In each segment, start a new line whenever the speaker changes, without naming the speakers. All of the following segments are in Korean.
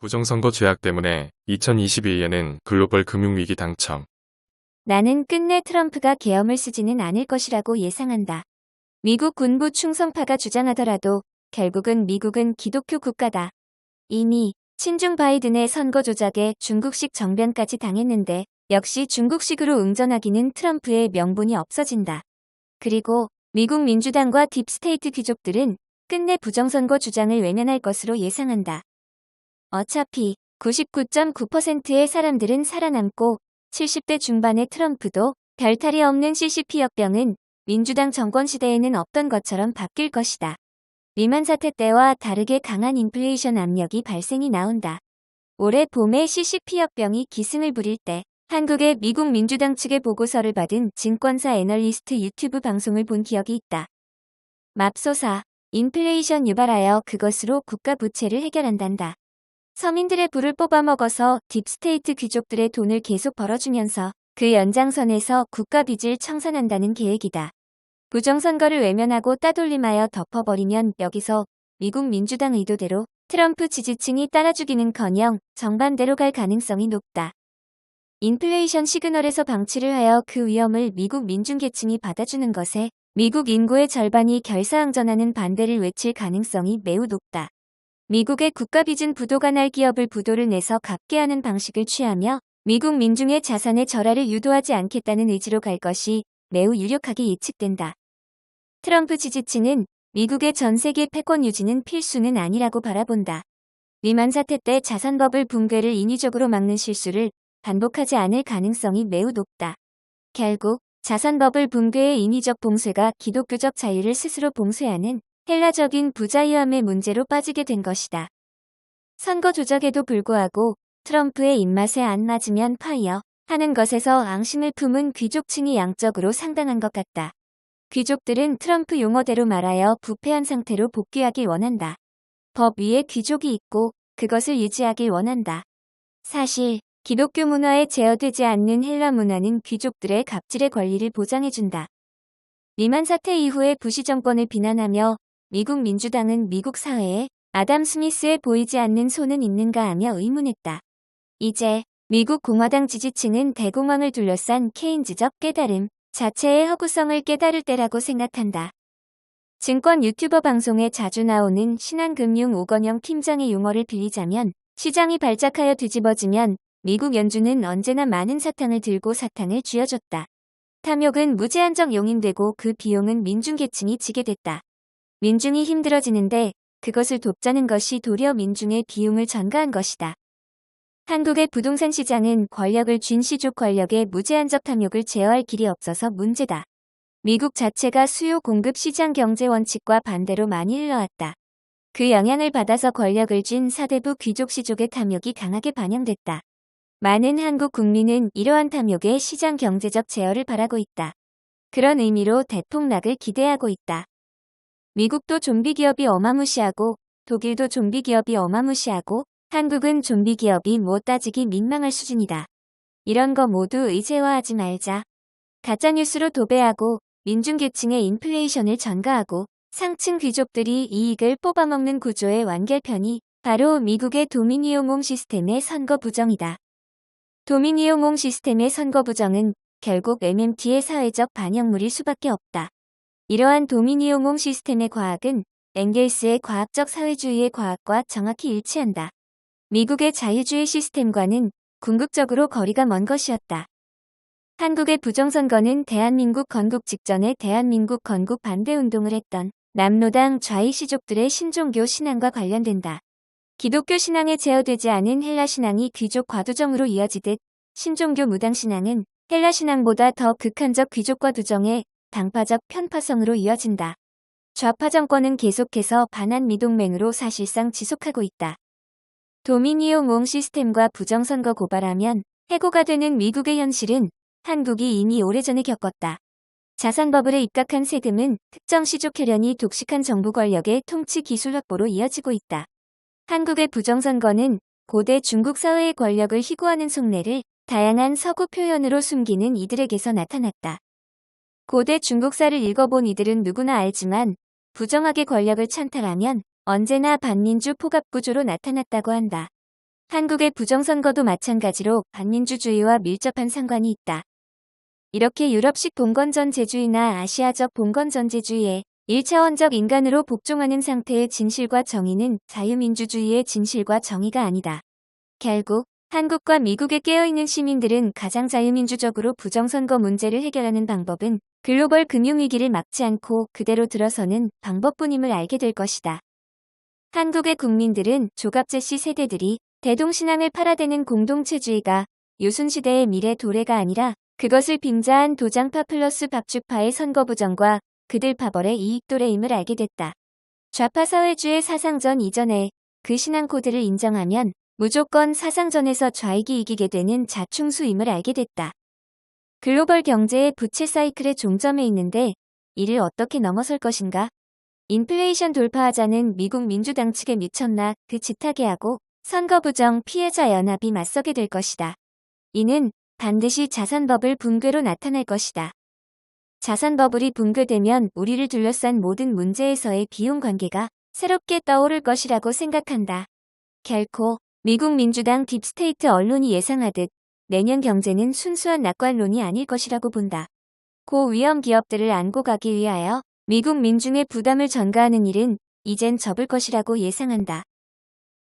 부정선거 죄악 때문에 2022에는 글로벌 금융위기 당첨.
나는 끝내 트럼프가 계엄을 쓰지는 않을 것이라고 예상한다. 미국 군부 충성파가 주장하더라도 결국은 미국은 기독교 국가다. 이미 친중 바이든의 선거 조작에 중국식 정변까지 당했는데 역시 중국식으로 응전하기는 트럼프의 명분이 없어진다. 그리고 미국 민주당과 딥스테이트 귀족들은 끝내 부정선거 주장을 외면할 것으로 예상한다. 어차피 99.9%의 사람들은 살아남고 70대 중반의 트럼프도 별탈이 없는 CCP 역병은 민주당 정권 시대에는 없던 것처럼 바뀔 것이다. 리만 사태 때와 다르게 강한 인플레이션 압력이 발생이 나온다. 올해 봄에 CCP 역병이 기승을 부릴 때 한국의 미국 민주당 측의 보고서를 받은 증권사 애널리스트 유튜브 방송을 본 기억이 있다. 맙소사, 인플레이션 유발하여 그것으로 국가 부채를 해결한단다. 서민들의 부를 뽑아먹어서 딥스테이트 귀족들의 돈을 계속 벌어주면서 그 연장선에서 국가 빚을 청산한다는 계획이다. 부정선거를 외면하고 따돌림하여 덮어버리면 여기서 미국 민주당 의도대로 트럼프 지지층이 따라주기는커녕 정반대로 갈 가능성이 높다. 인플레이션 시그널에서 방치를 하여 그 위험을 미국 민중계층이 받아주는 것에 미국 인구의 절반이 결사항전하는 반대를 외칠 가능성이 매우 높다. 미국의 국가빚은 부도가 날 기업을 부도를 내서 갚게 하는 방식을 취하며 미국 민중의 자산의 절하를 유도하지 않겠다는 의지로 갈 것이 매우 유력하게 예측된다. 트럼프 지지층은 미국의 전 세계 패권 유지는 필수는 아니라고 바라본다. 리만 사태 때 자산버블 붕괴를 인위적으로 막는 실수를 반복하지 않을 가능성이 매우 높다. 결국 자산버블 붕괴의 인위적 봉쇄가 기독교적 자유를 스스로 봉쇄하는 헬라적인 부자유함의 문제로 빠지게 된 것이다. 선거 조작에도 불구하고 트럼프의 입맛에 안 맞으면 파이어 하는 것에서 앙심을 품은 귀족층이 양적으로 상당한 것 같다. 귀족들은 트럼프 용어대로 말하여 부패한 상태로 복귀하길 원한다. 법 위에 귀족이 있고 그것을 유지하길 원한다. 사실 기독교 문화에 제어되지 않는 헬라 문화는 귀족들의 갑질의 권리를 보장해준다. 리만 사태 이후에 부시 정권을 비난하며 미국 민주당은 미국 사회에 아담 스미스의 보이지 않는 손은 있는가 하며 의문했다. 이제 미국 공화당 지지층은 대공황을 둘러싼 케인즈적 깨달음 자체의 허구성을 깨달을 때라고 생각한다. 증권 유튜버 방송에 자주 나오는 신한금융 오건영 팀장의 용어를 빌리자면 시장이 발작하여 뒤집어지면 미국 연준은 언제나 많은 사탕을 들고 사탕을 쥐어줬다. 탐욕은 무제한적 용인되고 그 비용은 민중계층이 지게 됐다. 민중이 힘들어지는데 그것을 돕자는 것이 도리어 민중의 비용을 전가한 것이다. 한국의 부동산 시장은 권력을 쥔 시족 권력의 무제한적 탐욕을 제어할 길이 없어서 문제다. 미국 자체가 수요 공급 시장 경제 원칙과 반대로 많이 흘러왔다. 그 영향을 받아서 권력을 쥔 사대부 귀족 시족의 탐욕이 강하게 반영됐다. 많은 한국 국민은 이러한 탐욕의 시장 경제적 제어를 바라고 있다. 그런 의미로 대폭락을 기대하고 있다. 미국도 좀비 기업이 어마무시하고 독일도 좀비 기업이 어마무시하고 한국은 좀비 기업이 뭐 따지기 민망할 수준이다. 이런 거 모두 의제화하지 말자. 가짜뉴스로 도배하고 민중계층의 인플레이션을 전가하고 상층 귀족들이 이익을 뽑아먹는 구조의 완결편이 바로 미국의 도미니오몽 시스템의 선거 부정이다. 도미니오몽 시스템의 선거 부정은 결국 MMT의 사회적 반영물일 수밖에 없다. 이러한 도미니오몽 시스템의 과학은 엥겔스의 과학적 사회주의의 과학과 정확히 일치한다. 미국의 자유주의 시스템과는 궁극적으로 거리가 먼 것이었다. 한국의 부정선거는 대한민국 건국 직전에 대한민국 건국 반대운동을 했던 남로당 좌익시족들의 신종교 신앙과 관련된다. 기독교 신앙에 제어되지 않은 헬라 신앙이 귀족 과두정으로 이어지듯 신종교 무당 신앙은 헬라 신앙보다 더 극한적 귀족과 두정의 당파적 편파성으로 이어진다. 좌파 정권은 계속해서 반한 미동맹으로 사실상 지속하고 있다. 도미니오몽 시스템과 부정선거 고발하면 해고가 되는 미국의 현실은 한국이 이미 오래전에 겪었다. 자산버블에 입각한 세금은 특정 시족 혈연이 독식한 정부 권력의 통치 기술 확보로 이어지고 있다. 한국의 부정선거는 고대 중국 사회의 권력을 희구하는 속내를 다양한 서구 표현으로 숨기는 이들에게서 나타났다. 고대 중국사를 읽어본 이들은 누구나 알지만 부정하게 권력을 찬탈하면 언제나 반민주 포갑구조로 나타났다고 한다. 한국의 부정선거도 마찬가지로 반민주주의와 밀접한 상관이 있다. 이렇게 유럽식 봉건전제주의나 아시아적 봉건전제주의에 1차원적 인간으로 복종하는 상태의 진실과 정의는 자유민주주의의 진실과 정의가 아니다. 결국 한국과 미국에 깨어있는 시민들은 가장 자유민주적으로 부정선거 문제를 해결하는 방법은 글로벌 금융위기를 막지 않고 그대로 들어서는 방법뿐임을 알게 될 것이다. 한국의 국민들은 조갑제씨 세대들이 대동신앙을 팔아대는 공동체주의가 요순시대의 미래 도래가 아니라 그것을 빙자한 도장파 플러스 박주파의 선거부정과 그들 파벌의 이익도래임을 알게 됐다. 좌파 사회주의 사상전 이전에 그 신앙 코드를 인정하면 무조건 사상전에서 좌익이 이기게 되는 자충수임을 알게 됐다. 글로벌 경제의 부채 사이클의 종점에 있는데 이를 어떻게 넘어설 것인가? 인플레이션 돌파하자는 미국 민주당 측에 미쳤나 그 짓하게 하고 선거부정 피해자 연합이 맞서게 될 것이다. 이는 반드시 자산버블 붕괴로 나타날 것이다. 자산버블이 붕괴되면 우리를 둘러싼 모든 문제에서의 비용 관계가 새롭게 떠오를 것이라고 생각한다. 결코 미국 민주당 딥스테이트 언론이 예상하듯 내년 경제는 순수한 낙관론이 아닐 것이라고 본다. 고위험 기업들을 안고 가기 위하여 미국 민중의 부담을 전가하는 일은 이젠 접을 것이라고 예상한다.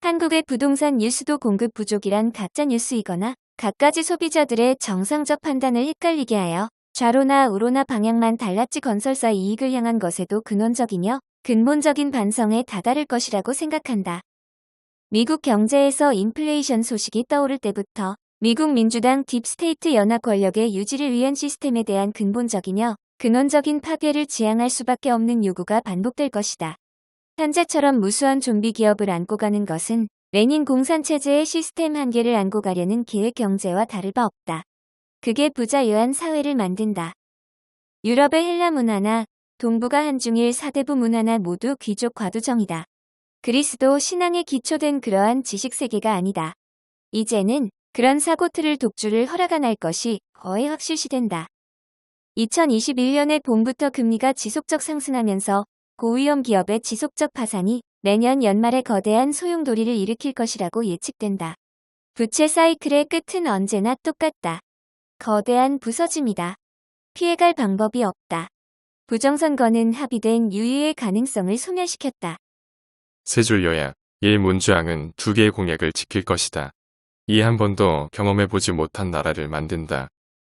한국의 부동산 뉴스도 공급 부족이란 가짜뉴스이거나 갖가지 소비자들의 정상적 판단을 헷갈리게 하여 좌로나 우로나 방향만 달랐지 건설사 이익을 향한 것에도 근원적이며 근본적인 반성에 다다를 것이라고 생각한다. 미국 경제에서 인플레이션 소식이 떠오를 때부터 미국 민주당 딥스테이트 연합 권력의 유지를 위한 시스템에 대한 근본적이며 근원적인 파괴를 지향할 수밖에 없는 요구가 반복될 것이다. 현재처럼 무수한 좀비 기업을 안고 가는 것은 레닌 공산체제의 시스템 한계를 안고 가려는 계획 경제와 다를 바 없다. 그게 부자유한 사회를 만든다. 유럽의 헬라 문화나 동북아 한중일 사대부 문화나 모두 귀족 과두정이다. 그리스도 신앙에 기초된 그러한 지식세계가 아니다. 이제는 그런 사고틀을 독주를 허락 안 할 것이 거의 확실시된다. 2021년의 봄부터 금리가 지속적 상승하면서 고위험 기업의 지속적 파산이 내년 연말에 거대한 소용돌이를 일으킬 것이라고 예측된다. 부채 사이클의 끝은 언제나 똑같다. 거대한 부서짐이다. 피해갈 방법이 없다. 부정선거는 합의된 유의의 가능성을 소멸시켰다.
세 줄 요약. 1. 문주앙은 2개의 공약을 지킬 것이다. 2. 한 번도 경험해보지 못한 나라를 만든다.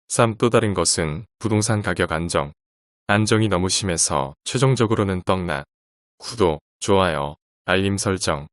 3. 또 다른 것은 부동산 가격 안정. 안정이 너무 심해서 최종적으로는 떡락. 구독, 좋아요, 알림 설정.